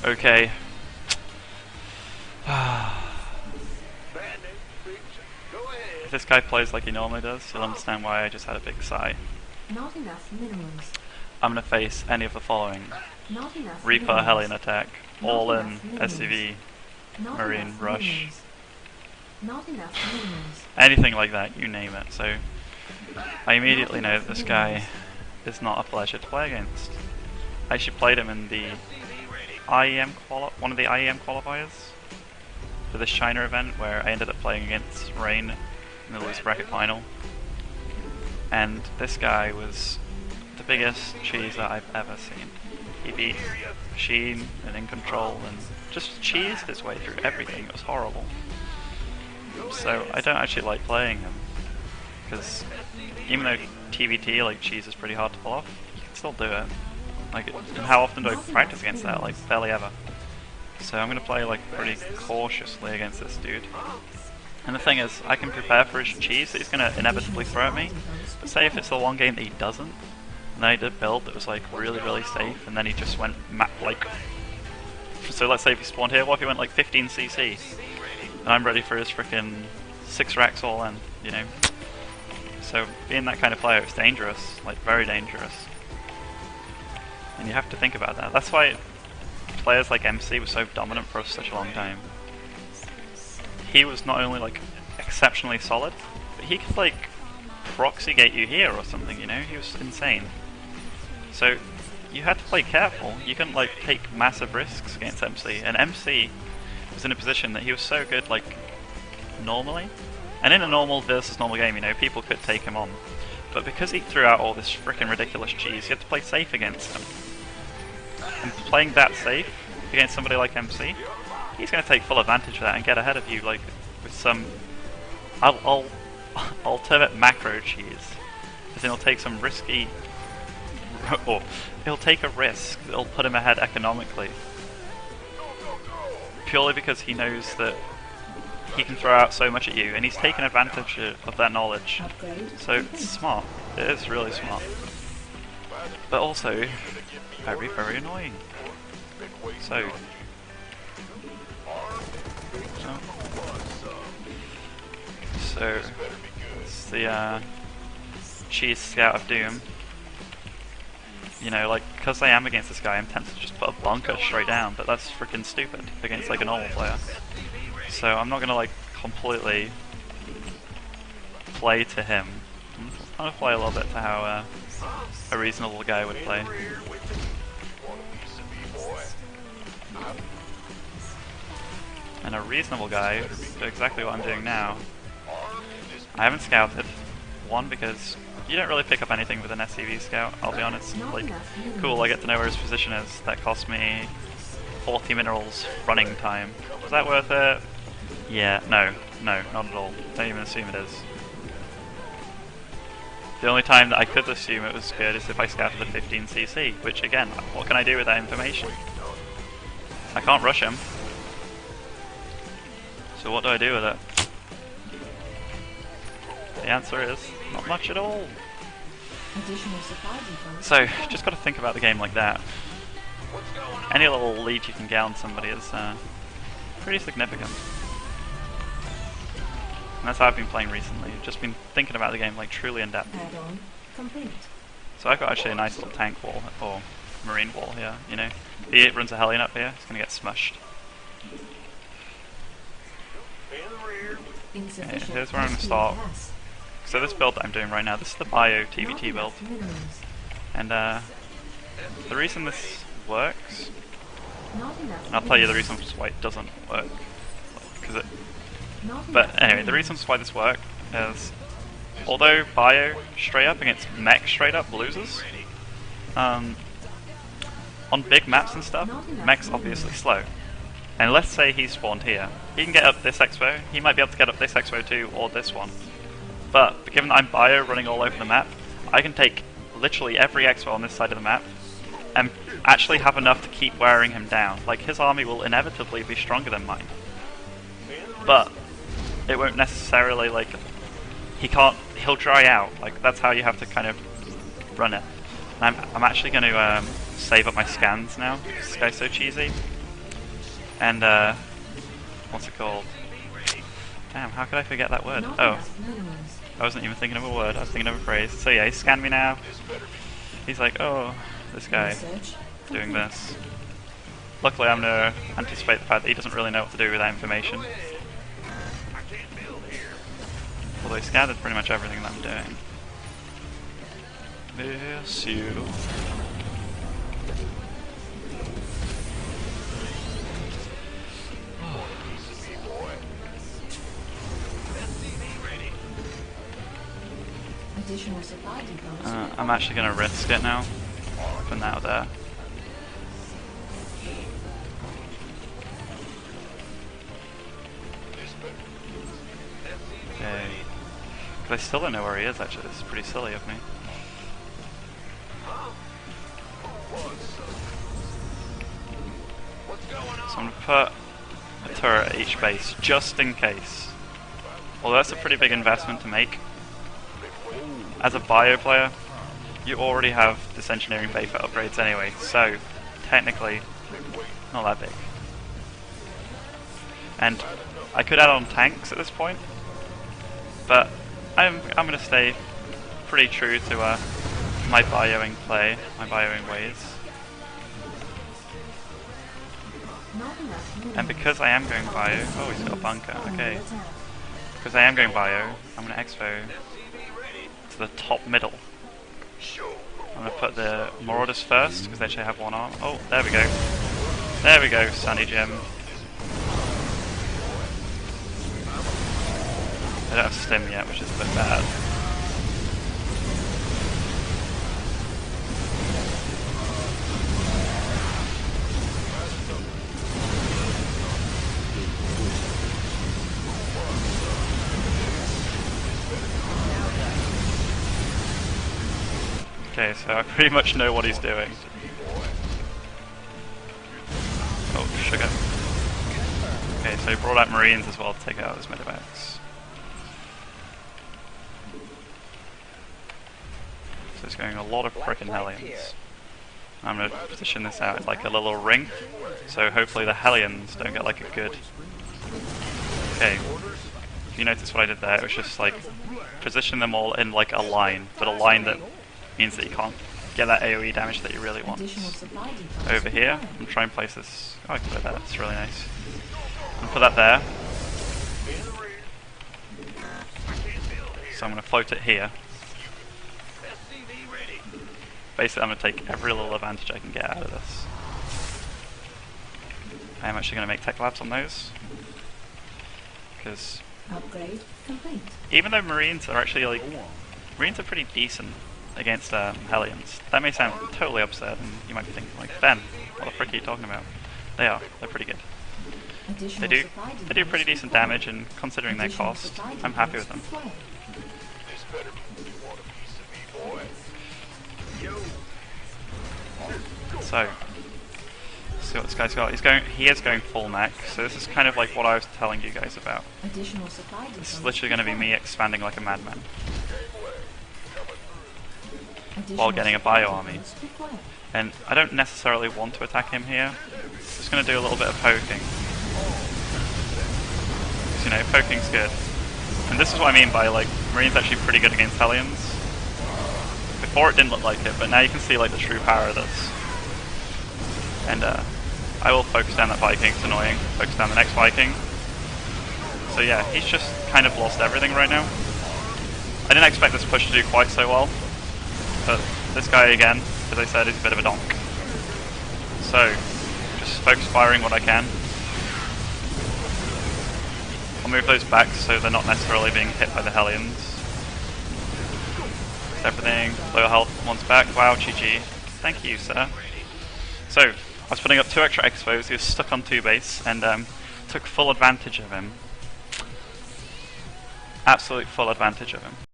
Okay. If this guy plays like he normally does, you'll understand why I just had a big sigh. Not enough minerals. I'm gonna face any of the following. Not enough Reaper, minerals. Hellion attack, Not all-in, enough minerals. SCV, Not Marine, enough Rush. minerals. Not enough minerals. Anything like that, you name it. So I immediately know that this guy is not a pleasure to play against. I actually played him in the one of the IEM qualifiers for this China event, where I ended up playing against Rain in the loser bracket final. And this guy was the biggest cheese that I've ever seen. He beat Machine and In Control and just cheesed his way through everything. It was horrible. So I don't actually like playing him, because even though TvT like cheese is pretty hard to pull off, you can still do it. Like, and how often do I practice against that? Like, barely ever. So I'm gonna play like pretty cautiously against this dude. And the thing is, I can prepare for his cheese that he's gonna inevitably throw at me. But say if it's the one game that he doesn't, and then I did build that was like really safe, and then he just went like. So let's say if he spawned here, what if he went like 15 CC? And I'm ready for his freaking 6 racks all in, you know? So being that kind of player, it's dangerous, like very dangerous. And you have to think about that. That's why players like MC were so dominant for such a long time. He was not only like exceptionally solid, but he could like proxy gate you here or something, you know? He was insane. So you had to play careful. You couldn't like take massive risks against MC. And MC was in a position that he was so good like normally. And in a normal versus normal game, you know, people could take him on. But because he threw out all this freaking ridiculous cheese, you had to play safe against him. And playing that safe against somebody like MC, he's going to take full advantage of that and get ahead of you, like with some. I'll term it macro cheese, as in he'll take some risky, or he'll take a risk that'll put him ahead economically, purely because he knows that he can throw out so much at you, and he's taken advantage of that knowledge. So it's smart. It is really smart. But also very annoying. So it's the cheese scout of doom. You know, like, because I am against this guy, I'm tempted to just put a bunker straight down, but that's freaking stupid against like a normal player. So I'm not gonna like completely play to him. I'm gonna play a little bit to how a reasonable guy would play. And a reasonable guy would do exactly what I'm doing now. I haven't scouted. One, because you don't really pick up anything with an SCV scout, I'll be honest. Like, cool, I get to know where his position is. That cost me 40 minerals running time. Was that worth it? Yeah, no, not at all. Don't even assume it is. The only time that I could assume it was good is if I scouted the 15cc, which again, what can I do with that information? I can't rush him. So what do I do with it? The answer is, not much at all. So, just gotta think about the game like that. Any little lead you can get on somebody is pretty significant. And that's how I've been playing recently. Just been thinking about the game like truly in depth. So I've got actually a nice little tank wall, or marine wall here, you know. If he runs a Hellion up here, it's gonna get smushed. Okay, here's where I'm gonna start. So this build that I'm doing right now, this is the Bio TvT build. And the reason this works, and I'll tell you the reason why it doesn't work. But anyway, the reasons why this works is, although Bio straight up against Mech straight up loses, on big maps and stuff, Mech's obviously slow. And let's say he spawned here. He can get up this expo, he might be able to get up this expo too, or this one. But given that I'm Bio running all over the map, I can take literally every expo on this side of the map and actually have enough to keep wearing him down. Like, his army will inevitably be stronger than mine. But it won't necessarily, like, he'll dry out. Like, that's how you have to kind of run it. And I'm actually going to save up my scans now. This guy's so cheesy. And what's it called? Damn, how could I forget that word? Not Oh, enough minerals. I wasn't even thinking of a word, I was thinking of a phrase. So yeah, he scanned me now. He's like, oh, this guy Research doing complete. this. Luckily I'm going to anticipate the fact that he doesn't really know what to do with that information. Although he scattered pretty much everything that I'm doing. Miss you. Additional supply depots. I'm actually going to risk it now. For now there. Okay. Because I still don't know where he is actually, this is pretty silly of me. So I'm going to put a turret at each base, just in case. Although that's a pretty big investment to make. As a bio player, you already have this engineering bay for upgrades anyway, so technically not that big. And I could add on tanks at this point, but I'm going to stay pretty true to my bioing play, my bioing ways. Not enough minerals. And because I am going bio, oh he's got a bunker, okay. Because I am going bio, I'm going to expo to the top middle. I'm going to put the Marauders first, because they actually have one arm. Oh, there we go. There we go, Sunny Jim. I don't have stim yet, which is a bit bad. Okay, so I pretty much know what he's doing. Oh, sugar. Okay, so he brought out Marines as well to take out his medevacs. So it's going a lot of frickin' Hellions. I'm going to position this out like a little ring, so hopefully the Hellions don't get like a good... Okay, if you notice what I did there, it was just like position them all in like a line, but a line that means that you can't get that AoE damage that you really want. Additional supply depots. Over here, I'm trying to place this... Oh, I can put that, that's really nice. I'm going to put that there. So I'm going to float it here. Basically, I'm going to take every little advantage I can get out of this. I am actually going to make tech labs on those. Because Upgrade complete. even though Marines are actually like... Marines are pretty decent against Hellions. That may sound totally absurd, and you might be thinking, like, Ben, what the frick are you talking about? They are. They're pretty good. Additional They supply do depots pretty decent required. damage, and considering their Additional cost, supply I'm happy with depots them. required. So, see what this guy's got. He is going full mech, so this is kind of like what I was telling you guys about. Additional supply This depots is literally going to be me required. expanding like a madman. Additional getting a supply bio army. depots required. And I don't necessarily want to attack him here. Just going to do a little bit of poking. Because, you know, poking's good. And this is what I mean by, like, Marine's actually pretty good against Hellions. Before it didn't look like it, but now you can see, like, the true power of this. And, I will focus down that Viking, it's annoying. Focus down the next Viking. So yeah, he's just kind of lost everything right now. I didn't expect this push to do quite so well. But this guy again, as I said, is a bit of a donk. So, just focus firing what I can. I'll move those back so they're not necessarily being hit by the Hellions. Everything, low health, one's back. Wow, GG. Thank you, sir. So, I was putting up 2 extra expos, he was stuck on 2 base, and took full advantage of him. Absolute full advantage of him.